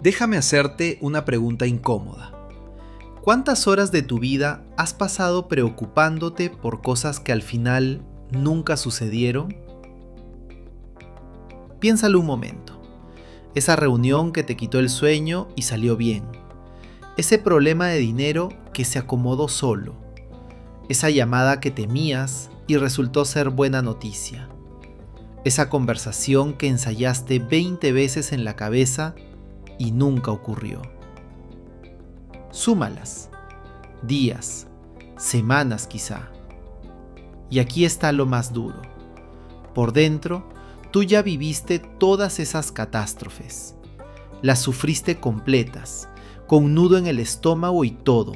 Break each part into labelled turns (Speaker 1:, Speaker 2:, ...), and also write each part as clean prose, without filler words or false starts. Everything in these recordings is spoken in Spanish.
Speaker 1: Déjame hacerte una pregunta incómoda. ¿Cuántas horas de tu vida has pasado preocupándote por cosas que al final nunca sucedieron? Piénsalo un momento. Esa reunión que te quitó el sueño y salió bien. Ese problema de dinero que se acomodó solo. Esa llamada que temías y resultó ser buena noticia. Esa conversación que ensayaste 20 veces en la cabeza y nunca ocurrió. Súmalas. Días, semanas quizá. Y aquí está lo más duro. Por dentro, tú ya viviste todas esas catástrofes. Las sufriste completas, con un nudo en el estómago y todo,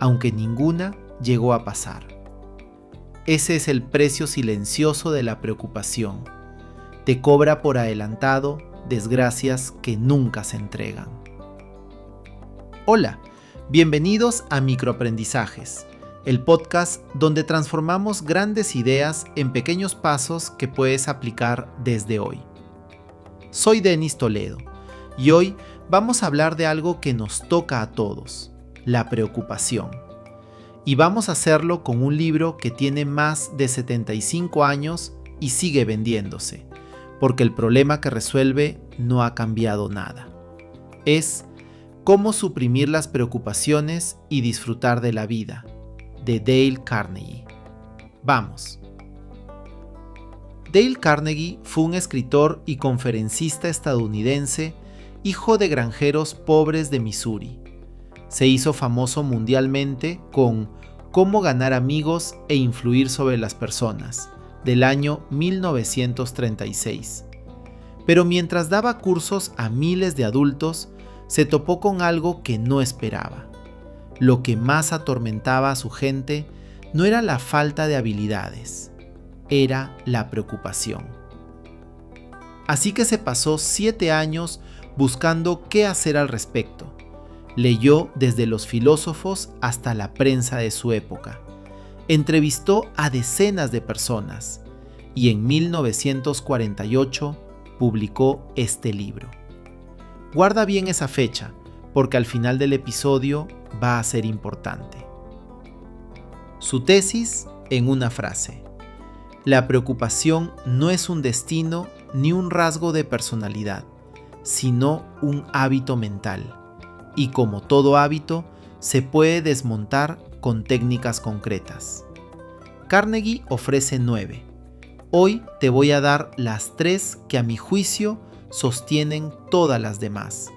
Speaker 1: aunque ninguna llegó a pasar. Ese es el precio silencioso de la preocupación. Te cobra por adelantado desgracias que nunca se entregan. Hola, bienvenidos a Microaprendizajes, el podcast donde transformamos grandes ideas en pequeños pasos que puedes aplicar desde hoy. Soy Denis Toledo y hoy vamos a hablar de algo que nos toca a todos, la preocupación. Y vamos a hacerlo con un libro que tiene más de 75 años y sigue vendiéndose, porque el problema que resuelve no ha cambiado nada. Es Cómo suprimir las preocupaciones y disfrutar de la vida, de Dale Carnegie. Vamos. Dale Carnegie fue un escritor y conferencista estadounidense, hijo de granjeros pobres de Missouri. Se hizo famoso mundialmente con Cómo ganar amigos e influir sobre las personas, del año 1936. Pero mientras daba cursos a miles de adultos, se topó con algo que no esperaba. Lo que más atormentaba a su gente no era la falta de habilidades, era la preocupación. Así que se pasó 7 años buscando qué hacer al respecto. Leyó desde los filósofos hasta la prensa de su época. Entrevistó a decenas de personas y en 1948 publicó este libro. Guarda bien esa fecha, porque al final del episodio va a ser importante. Su tesis en una frase: la preocupación no es un destino ni un rasgo de personalidad, sino un hábito mental. Y como todo hábito, se puede desmontar con técnicas concretas. Carnegie ofrece 9. Hoy te voy a dar las 3 que a mi juicio sostienen todas las demás,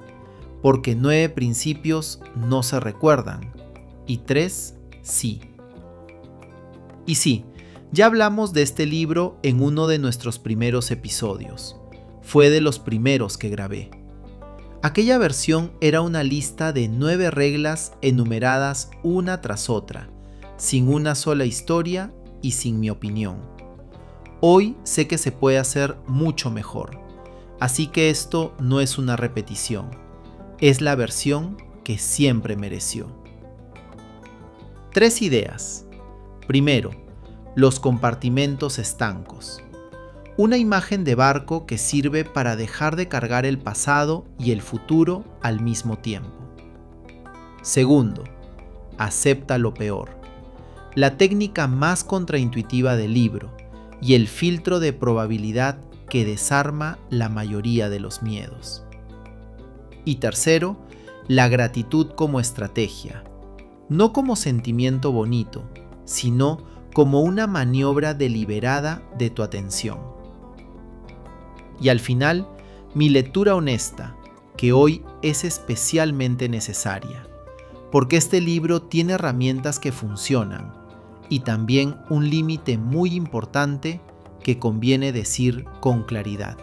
Speaker 1: porque 9 principios no se recuerdan y 3 sí. Y sí, ya hablamos de este libro en uno de nuestros primeros episodios. Fue de los primeros que grabé. Aquella versión era una lista de 9 reglas enumeradas una tras otra, sin una sola historia y sin mi opinión. Hoy sé que se puede hacer mucho mejor, así que esto no es una repetición, es la versión que siempre mereció. 3 ideas. Primero, los compartimentos estancos. Una imagen de barco que sirve para dejar de cargar el pasado y el futuro al mismo tiempo. Segundo, acepta lo peor. La técnica más contraintuitiva del libro y el filtro de probabilidad que desarma la mayoría de los miedos. Y tercero, la gratitud como estrategia. No como sentimiento bonito, sino como una maniobra deliberada de tu atención. Y al final, mi lectura honesta, que hoy es especialmente necesaria, porque este libro tiene herramientas que funcionan y también un límite muy importante que conviene decir con claridad.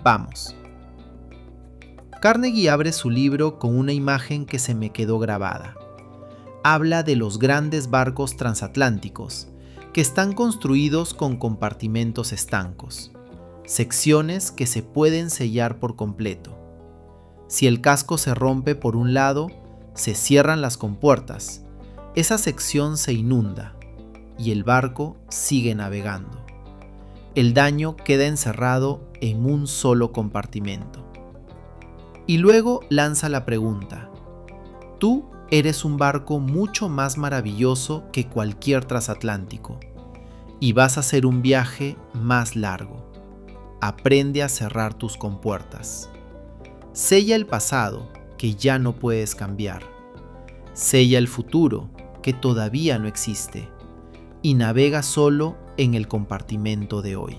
Speaker 1: Vamos. Carnegie abre su libro con una imagen que se me quedó grabada. Habla de los grandes barcos transatlánticos, que están construidos con compartimentos estancos. Secciones que se pueden sellar por completo. Si el casco se rompe por un lado, se cierran las compuertas, esa sección se inunda y el barco sigue navegando. El daño queda encerrado en un solo compartimento. Y luego lanza la pregunta: tú eres un barco mucho más maravilloso que cualquier transatlántico y vas a hacer un viaje más largo. Aprende a cerrar tus compuertas. Sella el pasado que ya no puedes cambiar. Sella el futuro que todavía no existe y navega solo en el compartimento de hoy.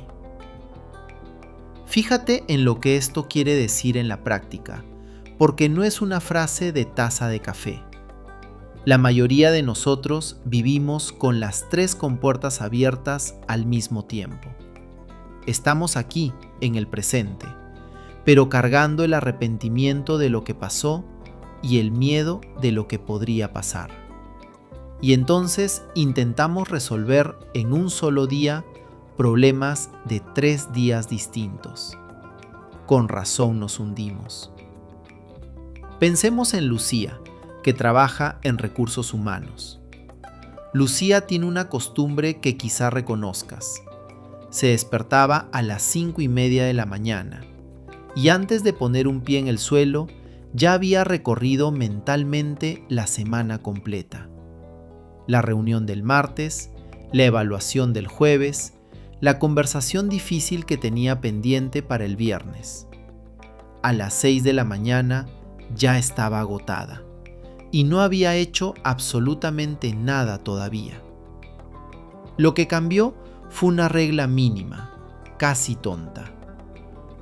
Speaker 1: Fíjate en lo que esto quiere decir en la práctica, porque no es una frase de taza de café. La mayoría de nosotros vivimos con las 3 compuertas abiertas al mismo tiempo. Estamos aquí, en el presente, pero cargando el arrepentimiento de lo que pasó y el miedo de lo que podría pasar. Y entonces intentamos resolver en un solo día problemas de 3 días distintos. Con razón nos hundimos. Pensemos en Lucía, que trabaja en recursos humanos. Lucía tiene una costumbre que quizá reconozcas. Se despertaba a las 5:30 de la mañana y antes de poner un pie en el suelo ya había recorrido mentalmente la semana completa. La reunión del martes, la evaluación del jueves, la conversación difícil que tenía pendiente para el viernes. A las 6 de la mañana ya estaba agotada y no había hecho absolutamente nada todavía. Lo que cambió fue una regla mínima, casi tonta.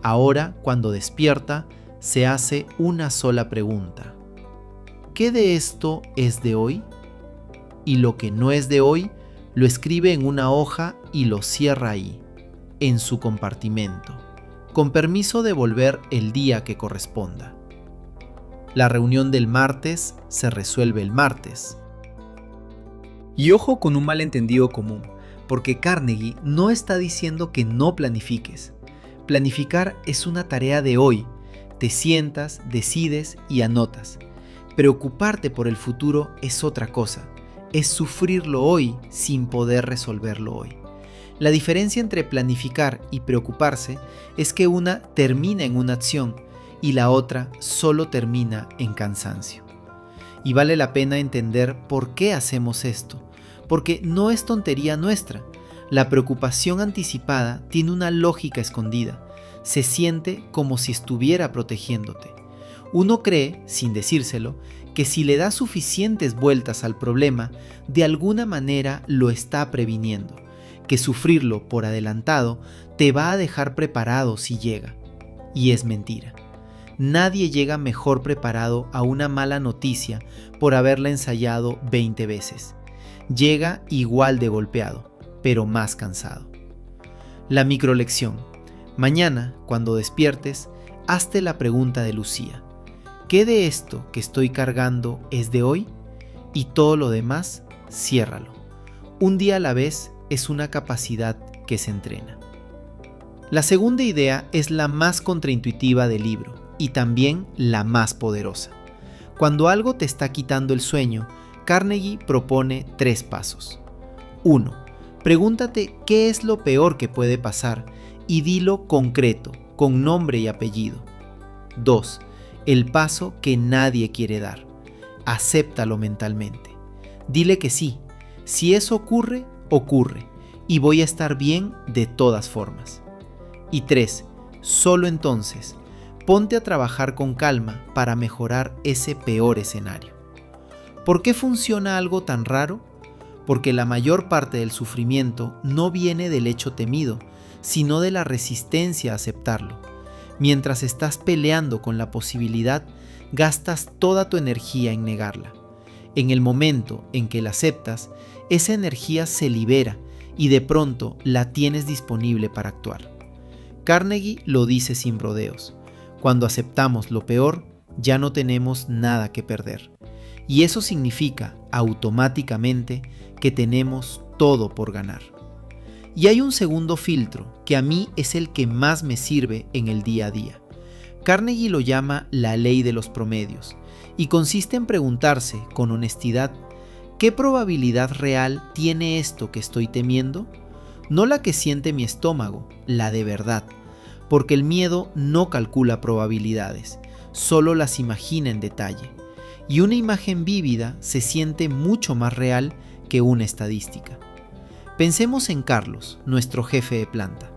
Speaker 1: Ahora, cuando despierta, se hace una sola pregunta: ¿qué de esto es de hoy? Y lo que no es de hoy, lo escribe en una hoja y lo cierra ahí, en su compartimento, con permiso de volver el día que corresponda. La reunión del martes se resuelve el martes.
Speaker 2: Y ojo con un malentendido común, porque Carnegie no está diciendo que no planifiques. Planificar es una tarea de hoy. Te sientas, decides y anotas. Preocuparte por el futuro es otra cosa. Es sufrirlo hoy sin poder resolverlo hoy. La diferencia entre planificar y preocuparse es que una termina en una acción y la otra solo termina en cansancio. Y vale la pena entender por qué hacemos esto, porque no es tontería nuestra. La preocupación anticipada tiene una lógica escondida. Se siente como si estuviera protegiéndote. Uno cree, sin decírselo, que si le da suficientes vueltas al problema, de alguna manera lo está previniendo, que sufrirlo por adelantado te va a dejar preparado si llega. Y es mentira. Nadie llega mejor preparado a una mala noticia por haberla ensayado 20 veces. Llega igual de golpeado, pero más cansado. La microlección. Mañana, cuando despiertes, hazte la pregunta de Lucía: ¿qué de esto que estoy cargando es de hoy? Y todo lo demás, ciérralo. Un día a la vez es una capacidad que se entrena. La segunda idea es la más contraintuitiva del libro y también la más poderosa. Cuando algo te está quitando el sueño, Carnegie propone 3 pasos. 1. Pregúntate qué es lo peor que puede pasar y dilo concreto, con nombre y apellido. 2. El paso que nadie quiere dar. Acéptalo mentalmente. Dile que sí. Si eso ocurre, ocurre. Y voy a estar bien de todas formas. Y 3. Solo entonces, ponte a trabajar con calma para mejorar ese peor escenario. ¿Por qué funciona algo tan raro? Porque la mayor parte del sufrimiento no viene del hecho temido, sino de la resistencia a aceptarlo. Mientras estás peleando con la posibilidad, gastas toda tu energía en negarla. En el momento en que la aceptas, esa energía se libera y de pronto la tienes disponible para actuar. Carnegie lo dice sin rodeos: cuando aceptamos lo peor, ya no tenemos nada que perder. Y eso significa automáticamente que tenemos todo por ganar. Y hay un segundo filtro que a mí es el que más me sirve en el día a día. Carnegie lo llama la ley de los promedios y consiste en preguntarse con honestidad: ¿qué probabilidad real tiene esto que estoy temiendo? No la que siente mi estómago, la de verdad.
Speaker 1: porque el miedo no calcula probabilidades, solo las imagina en detalle, y una imagen vívida se siente mucho más real que una estadística. Pensemos en Carlos, nuestro jefe de planta.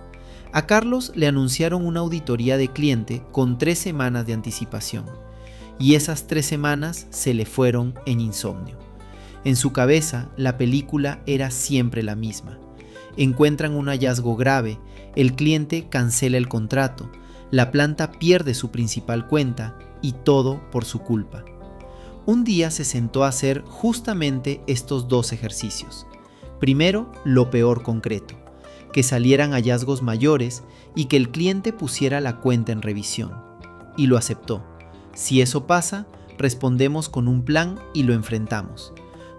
Speaker 1: A Carlos le anunciaron una auditoría de cliente con 3 semanas de anticipación, y esas 3 semanas se le fueron en insomnio. En su cabeza, la película era siempre la misma. Encuentran un hallazgo grave, el cliente cancela el contrato, la planta pierde su principal cuenta y todo por su culpa. Un día se sentó a hacer justamente estos 2 ejercicios. Primero, lo peor concreto, que salieran hallazgos mayores y que el cliente pusiera la cuenta en revisión. Y lo aceptó. Si eso pasa, respondemos con un plan y lo enfrentamos.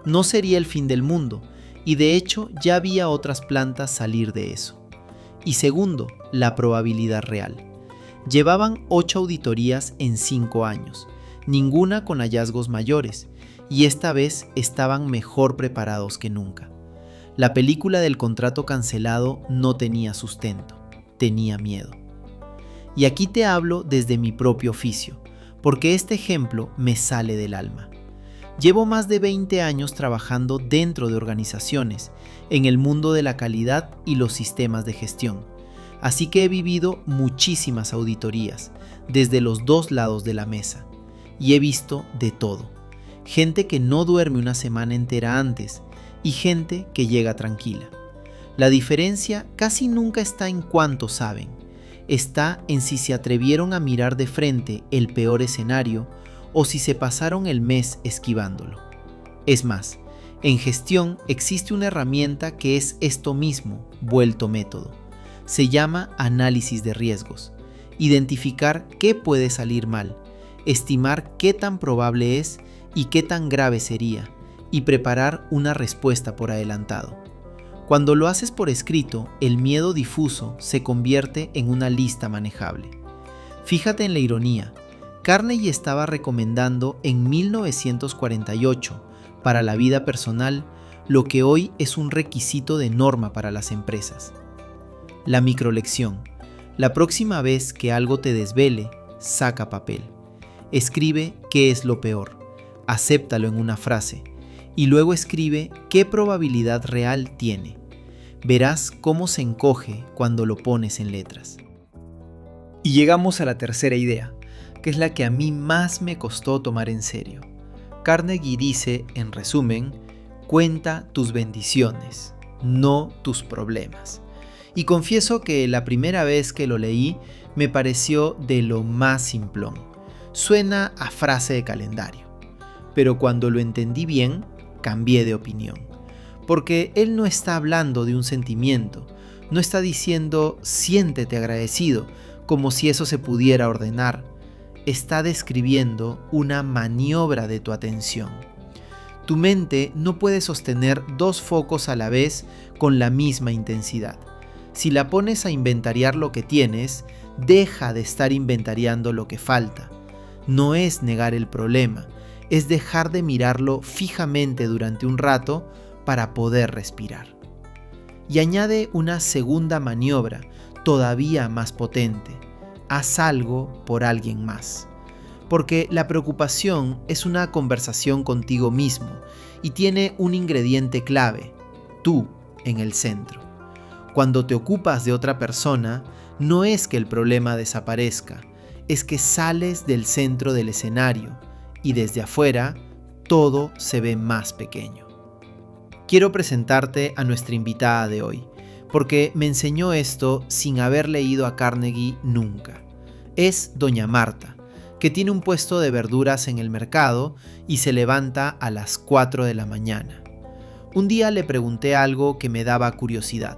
Speaker 1: No sería el fin del mundo, y de hecho ya había otras plantas salir de eso. Y segundo, la probabilidad real. Llevaban 8 auditorías en 5 años, ninguna con hallazgos mayores, y esta vez estaban mejor preparados que nunca. La película del contrato cancelado no tenía sustento, tenía miedo. Y aquí te hablo desde mi propio oficio, porque este ejemplo me sale del alma. Llevo más de 20 años trabajando dentro de organizaciones, en el mundo de la calidad y los sistemas de gestión. Así que he vivido muchísimas auditorías, desde los 2 lados de la mesa, y he visto de todo. Gente que no duerme una semana entera antes, y gente que llega tranquila. La diferencia casi nunca está en cuánto saben, está en si se atrevieron a mirar de frente el peor escenario o si se pasaron el mes esquivándolo. Es más, en gestión existe una herramienta que es esto mismo, vuelto método. Se llama análisis de riesgos. Identificar qué puede salir mal, estimar qué tan probable es y qué tan grave sería, y preparar una respuesta por adelantado. Cuando lo haces por escrito, el miedo difuso se convierte en una lista manejable. Fíjate en la ironía. Carnegie estaba recomendando en 1948 para la vida personal lo que hoy es un requisito de norma para las empresas. La microlección. La próxima vez que algo te desvele, saca papel. Escribe qué es lo peor. Acéptalo en una frase. Y luego escribe qué probabilidad real tiene. Verás cómo se encoge cuando lo pones en letras.
Speaker 2: Y llegamos a la tercera idea, que es la que a mí más me costó tomar en serio. Carnegie dice, en resumen, cuenta tus bendiciones, no tus problemas. Y confieso que la primera vez que lo leí me pareció de lo más simplón. Suena a frase de calendario. Pero cuando lo entendí bien, cambié de opinión, porque él no está hablando de un sentimiento, no está diciendo siéntete agradecido, como si eso se pudiera ordenar, está describiendo una maniobra de tu atención. Tu mente no puede sostener 2 focos a la vez con la misma intensidad. Si la pones a inventariar lo que tienes, deja de estar inventariando lo que falta. No es negar el problema, es dejar de mirarlo fijamente durante un rato para poder respirar. Y añade una segunda maniobra, todavía más potente. Haz algo por alguien más. Porque la preocupación es una conversación contigo mismo y tiene un ingrediente clave, tú en el centro. Cuando te ocupas de otra persona, no es que el problema desaparezca, es que sales del centro del escenario y desde afuera todo se ve más pequeño. Quiero presentarte a nuestra invitada de hoy, porque me enseñó esto sin haber leído a Carnegie nunca. Es doña Marta, que tiene un puesto de verduras en el mercado y se levanta a las 4 de la mañana. Un día le pregunté algo que me daba curiosidad.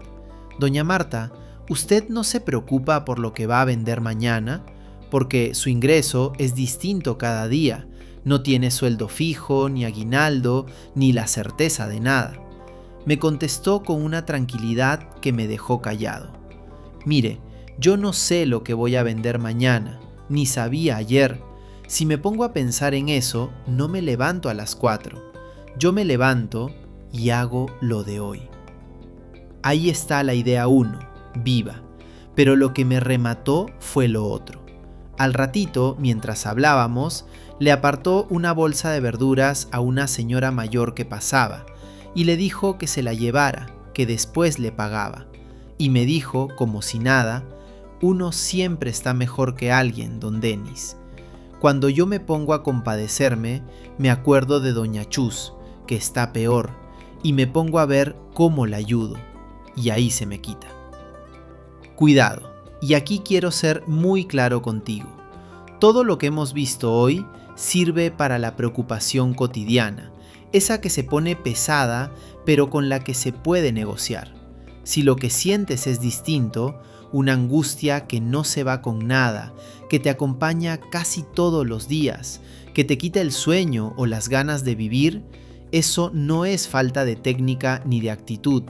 Speaker 2: Doña Marta, ¿usted no se preocupa por lo que va a vender mañana? Porque su ingreso es distinto cada día. No tiene sueldo fijo, ni aguinaldo, ni la certeza de nada. Me contestó con una tranquilidad que me dejó callado. Mire, yo no sé lo que voy a vender mañana, ni sabía ayer. Si me pongo a pensar en eso, no me levanto a las 4. Yo me levanto y hago lo de hoy. Ahí está la idea 1, viva.
Speaker 1: pero lo que me remató fue lo otro. Al ratito, mientras hablábamos, le apartó una bolsa de verduras a una señora mayor que pasaba y le dijo que se la llevara, que después le pagaba. Y me dijo, como si nada: uno siempre está mejor que alguien, don Denis. Cuando yo me pongo a compadecerme, me acuerdo de doña Chus, que está peor, y me pongo a ver cómo la ayudo, y ahí se me quita. Cuidado, y aquí quiero ser muy claro contigo. Todo lo que hemos visto hoy sirve para la preocupación cotidiana, esa que se pone pesada, pero con la que se puede negociar. Si lo que sientes es distinto, una angustia que no se va con nada, que te acompaña casi todos los días, que te quita el sueño o las ganas de vivir, eso no es falta de técnica ni de actitud,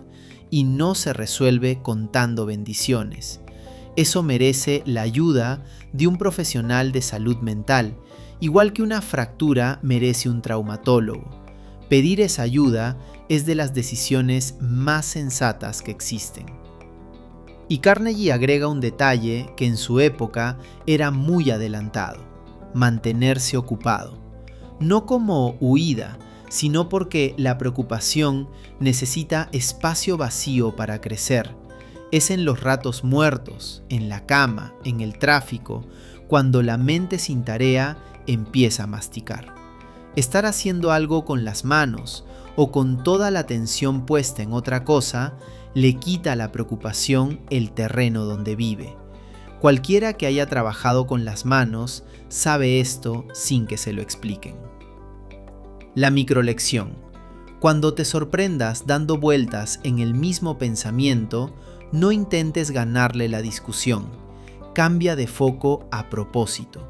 Speaker 1: y no se resuelve contando bendiciones. Eso merece la ayuda de un profesional de salud mental, igual que una fractura merece un traumatólogo. Pedir esa ayuda es de las decisiones más sensatas que existen. Y Carnegie agrega un detalle que en su época era muy adelantado: mantenerse ocupado. No como huida, sino porque la preocupación necesita espacio vacío para crecer. Es en los ratos muertos, en la cama, en el tráfico, cuando la mente sin tarea empieza a masticar. Estar haciendo algo con las manos o con toda la atención puesta en otra cosa le quita a la preocupación el terreno donde vive. Cualquiera que haya trabajado con las manos sabe esto sin que se lo expliquen. La microlección. Cuando te sorprendas dando vueltas en el mismo pensamiento, no intentes ganarle la discusión. Cambia de foco a propósito.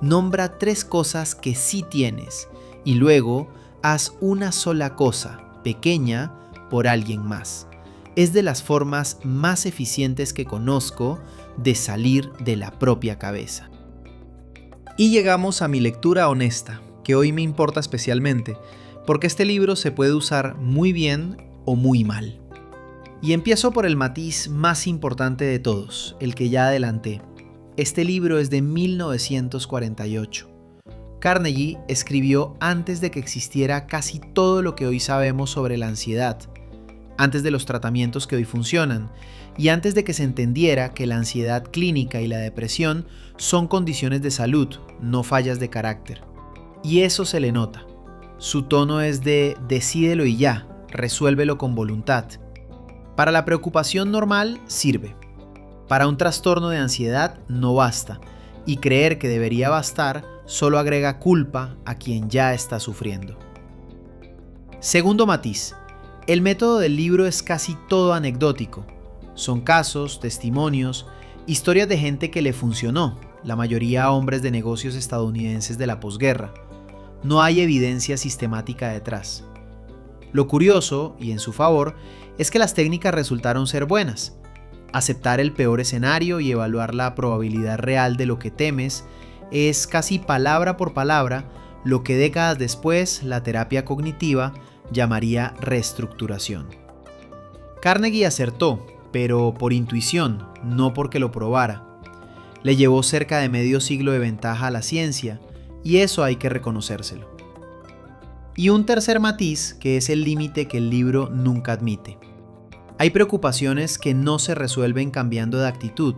Speaker 1: Nombra 3 cosas que sí tienes y luego haz una sola cosa, pequeña, por alguien más. Es de las formas más eficientes que conozco de salir de la propia cabeza.
Speaker 2: Y llegamos a mi lectura honesta, que hoy me importa especialmente, porque este libro se puede usar muy bien o muy mal. Y empiezo por el matiz más importante de todos, el que ya adelanté. Este libro es de 1948. Carnegie escribió antes de que existiera casi todo lo que hoy sabemos sobre la ansiedad, antes de los tratamientos que hoy funcionan, y antes de que se entendiera que la ansiedad clínica y la depresión son condiciones de salud, no fallas de carácter. Y eso se le nota. Su tono es de decídelo y ya, resuélvelo con voluntad. Para la preocupación normal sirve. Para un trastorno de ansiedad no basta, y creer que debería bastar solo agrega culpa a quien ya está sufriendo. Segundo matiz. El método del libro es casi todo anecdótico. Son casos, testimonios, historias de gente que le funcionó, la mayoría hombres de negocios estadounidenses de la posguerra. No hay evidencia sistemática detrás. Lo curioso, y en su favor, es que las técnicas resultaron ser buenas. Aceptar el peor escenario y evaluar la probabilidad real de lo que temes es casi palabra por palabra lo que décadas después la terapia cognitiva llamaría reestructuración. Carnegie acertó, pero por intuición, no porque lo probara. Le llevó cerca de medio siglo de ventaja a la ciencia, y eso hay que reconocérselo. Y un tercer matiz, que es el límite que el libro nunca admite. Hay preocupaciones que no se resuelven cambiando de actitud,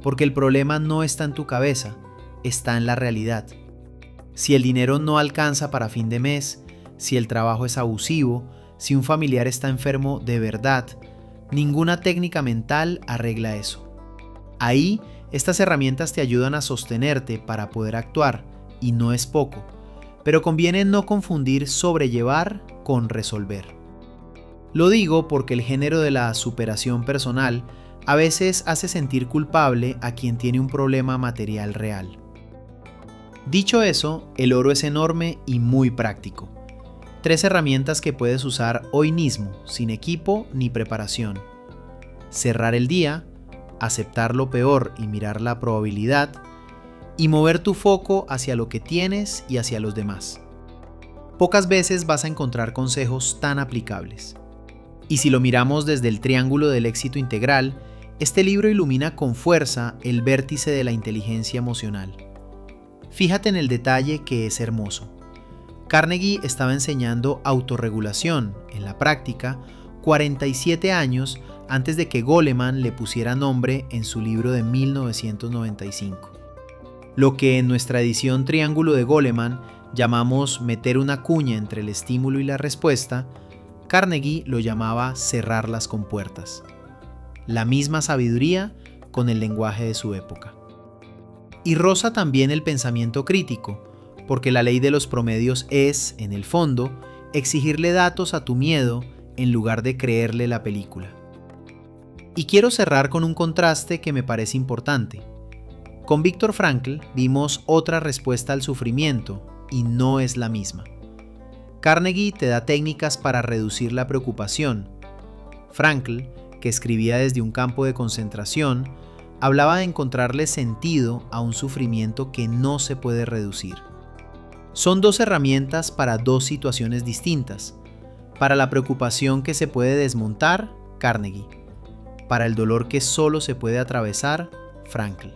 Speaker 2: porque el problema no está en tu cabeza, está en la realidad. Si el dinero no alcanza para fin de mes, si el trabajo es abusivo, si un familiar está enfermo de verdad, ninguna técnica mental arregla eso. Ahí, estas herramientas te ayudan a sostenerte para poder actuar, y no es poco, pero conviene no confundir sobrellevar con resolver. Lo digo porque el género de la superación personal a veces hace sentir culpable a quien tiene un problema material real. Dicho eso, el oro es enorme y muy práctico. 3 herramientas que puedes usar hoy mismo, sin equipo ni preparación. Cerrar el día, aceptar lo peor y mirar la probabilidad, y mover tu foco hacia lo que tienes y hacia los demás. Pocas veces vas a encontrar consejos tan aplicables. Y si lo miramos desde el triángulo del éxito integral,
Speaker 1: Este libro ilumina con fuerza el vértice de la inteligencia emocional. Fíjate en el detalle que es hermoso. Carnegie estaba enseñando autorregulación en la práctica 47 años antes de que Goleman le pusiera nombre en su libro de 1995. Lo que en nuestra edición Triángulo de Goleman llamamos meter una cuña entre el estímulo y la respuesta, Carnegie lo llamaba cerrar las compuertas. La misma sabiduría con el lenguaje de su época. Y roza también el pensamiento crítico, porque la ley de los promedios es, en el fondo, exigirle datos a tu miedo en lugar de creerle la película. Y quiero cerrar con un contraste que me parece importante. Con Viktor Frankl vimos otra respuesta al sufrimiento y no es la misma. Carnegie te da técnicas para reducir la preocupación. Frankl, que escribía desde un campo de concentración, hablaba de encontrarle sentido a un sufrimiento que no se puede reducir. Son dos herramientas para dos situaciones distintas. Para la preocupación que se puede desmontar, Carnegie. Para el dolor que solo se puede atravesar, Frankl.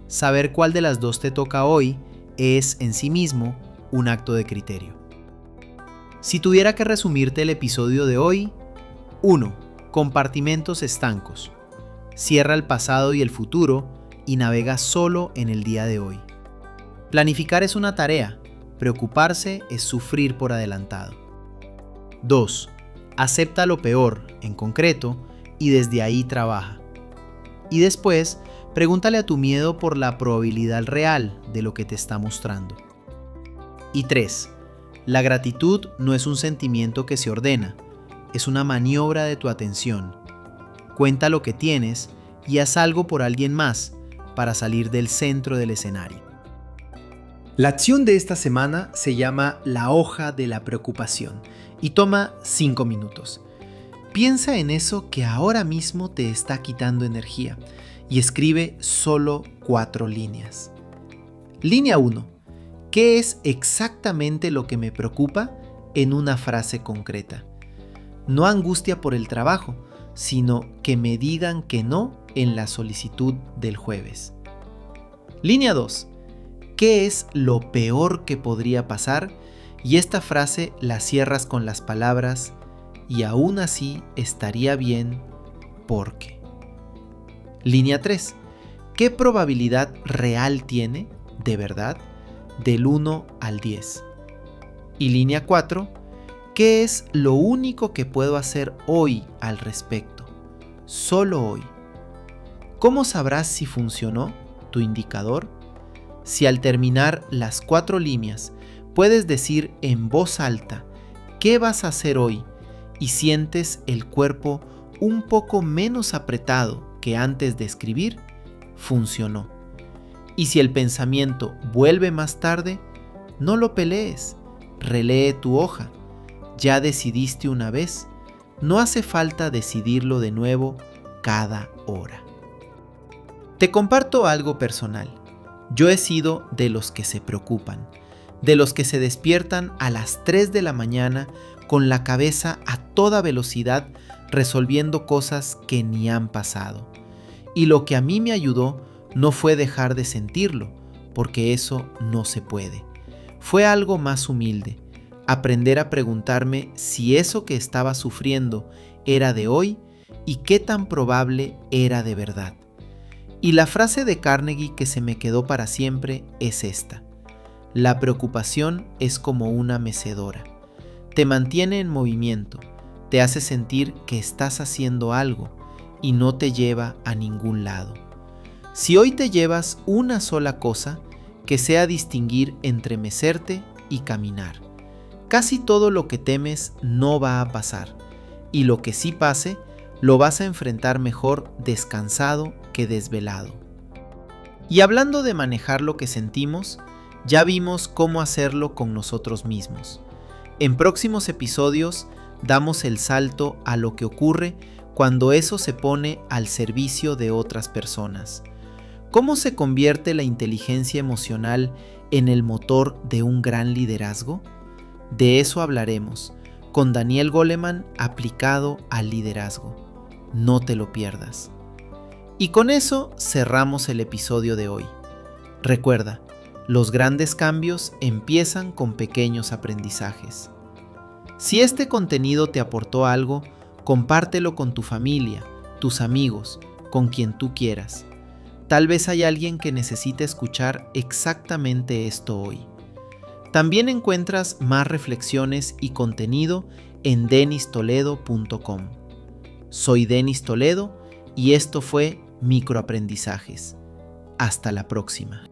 Speaker 1: Saber cuál de las dos te toca hoy es, en sí mismo, un acto de criterio. Si tuviera que resumirte el episodio de hoy: 1. Compartimentos estancos. Cierra el pasado y el futuro y navega solo en el día de hoy. Planificar es una tarea, preocuparse es sufrir por adelantado. 2. Acepta lo peor, en concreto, y desde ahí trabaja. Y después, pregúntale a tu miedo por la probabilidad real de lo que te está mostrando. Y 3. La gratitud no es un sentimiento que se ordena, es una maniobra de tu atención. Cuenta lo que tienes y haz algo por alguien más para salir del centro del escenario.
Speaker 2: La acción de esta semana se llama la hoja de la preocupación y toma 5 minutos. Piensa en eso que ahora mismo te está quitando energía y escribe solo 4 líneas. Línea 1. ¿Qué es exactamente lo que me preocupa? En una frase concreta. No angustia por el trabajo, sino que me digan que no en la solicitud del jueves. Línea 2. ¿Qué es lo peor que podría pasar? Y esta frase la cierras con las palabras: y aún así estaría bien porque. Línea 3. ¿Qué probabilidad real tiene, de verdad, del 1 al 10? Y línea 4. ¿Qué es lo único que puedo hacer hoy al respecto? Solo hoy. ¿Cómo sabrás si funcionó tu indicador? Si al terminar las 4 líneas puedes decir en voz alta qué vas a hacer hoy y sientes el cuerpo un poco menos apretado que antes de escribir, funcionó. Y si el pensamiento vuelve más tarde, no lo pelees, relee tu hoja. Ya decidiste una vez, no hace falta decidirlo de nuevo cada hora. Te comparto algo personal. Yo he sido de los que se preocupan, de los que se despiertan a las 3 de la mañana con la cabeza a toda velocidad resolviendo cosas que ni han pasado. Y lo que a mí me ayudó no fue dejar de sentirlo, porque eso no se puede. Fue algo más humilde, aprender a preguntarme si eso que estaba sufriendo era de hoy y qué tan probable era de verdad. Y la frase de Carnegie que se me quedó para siempre es esta: la preocupación es como una mecedora. Te mantiene en movimiento, te hace sentir que estás haciendo algo y no te lleva a ningún lado. Si hoy te llevas una sola cosa, que sea distinguir entre mecerte y caminar. Casi todo lo que temes no va a pasar, y lo que sí pase, lo vas a enfrentar mejor descansado que desvelado. Y hablando de manejar lo que sentimos, ya vimos cómo hacerlo con nosotros mismos. En próximos episodios damos el salto a lo que ocurre cuando eso se pone al servicio de otras personas. ¿Cómo se convierte la inteligencia emocional en el motor de un gran liderazgo? De eso hablaremos con Daniel Goleman aplicado al liderazgo. No te lo pierdas.
Speaker 1: Y con eso cerramos el episodio de hoy. Recuerda, los grandes cambios empiezan con pequeños aprendizajes. Si este contenido te aportó algo, compártelo con tu familia, tus amigos, con quien tú quieras. Tal vez hay alguien que necesite escuchar exactamente esto hoy. También encuentras más reflexiones y contenido en denistoledo.com. Soy Denis Toledo y esto fue Microaprendizajes. Hasta la próxima.